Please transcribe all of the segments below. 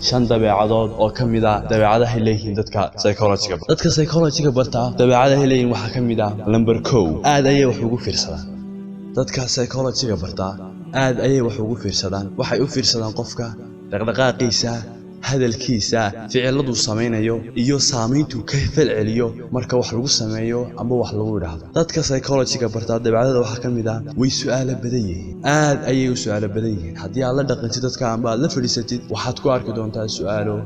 shan dabeecadood oo ka mid ah dabeecadaha ay leeyihiin dadka psychology-ga. Dadka psychology-ga barta dabeecadaha ay leeyihiin waxaa ka mid ah number 1 aad ayay wax ugu fiirsadaan. dadka psychology-ga barta aad ayay wax ugu fiirsadaan. waxay u fiirsadaan qofka dhaqdhaqaaqiisa, hadalkiisa, ficiladu samaynayo iyo saamayntu ka falceliyo marka wax lagu sameeyo ama wax lagu yiraahdo. dadka psychology-ga barta dabeecadada waxaa ka mid ah way su'aalo badan yihiin. aad ayay u su'aalo badan yihiin. haddii aad la dhaqantid dadka ama aad la fadhiisatid waxaad ku arki doontaa su'aalo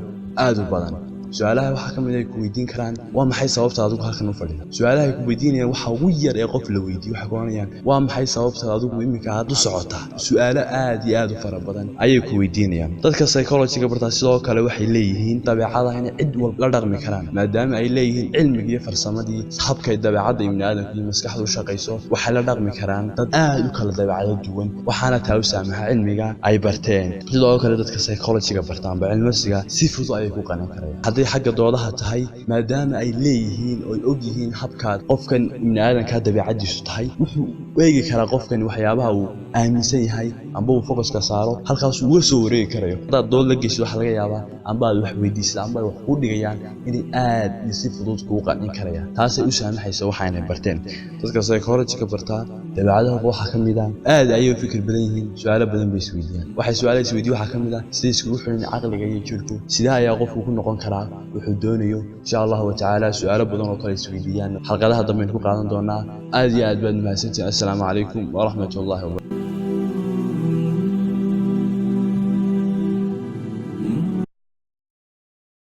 aad u badan. su'aalaha waxaa ka mid ah ku weydiin karaan waa maxay sababta adigu halkan u fadhido. su'aalaha ku weydiinayaan waxa ugu yar ee qof la weydiiyo waxa ku oranayaan waa maxay sababta adigu imika aad u socotaa. su'aalo aad iyo aad u fara badan ayay ku weydiinayaan. dadka psychology-ga barta sidoo kale waxay leeyihiin dabeecadaha in cid walba la dhaqmi karaan maadaama ay leeyihiin cilmiga iyo farsamadii habka dabeecadda ibni'aadamka iyo maskaxdu u shaqeyso. waxay la dhaqmi karaan dad aad u kala dabeecado duwan waxaana taa u saamaxa cilmiga ay barteen. sidoo kale dadka psychology-ga barta amba cilmiga si fudud ayay ku qanan karaan xagga doodaha tahay maadaama ay leeyihiin oo og yihiin habkaad qofkan ibni'aadanka dabeecadiisu tahay. wuxuu eegi karaa qofkan waxyaabaha uu aaminsan yahay amba uu focuska saaro halkaas uu soo wareegi karayo. hadaad dood la geysid waxa laga yaabaa amba aad wax weydiisid amba wax ku dhigayaan inay aad si fudud kugu qancin karayaan. taasay u saamaxaysa waxaanay barteen. dadka psychology-ga barta dabeecadaha waxaa ka mid ah aad ayay u fikir badan yihiin. su'aalo badan bay isweydiiyaan. waxay su'aalo isweydiiyaan waxaa ka mid ah sidee iskugu xiran caqliga iyo jirku, sidee ayaa qofku ku noqon karaa wuxuu doonayo. insha Allah ta'ala su'aalo badan oo kale isweydiiyaan xalqadaha dambe ku qaadan doonaa. aad iyo aad baad mahadsantihiin. assalaamu calaykum wa rahmatullahi wa barakatuh.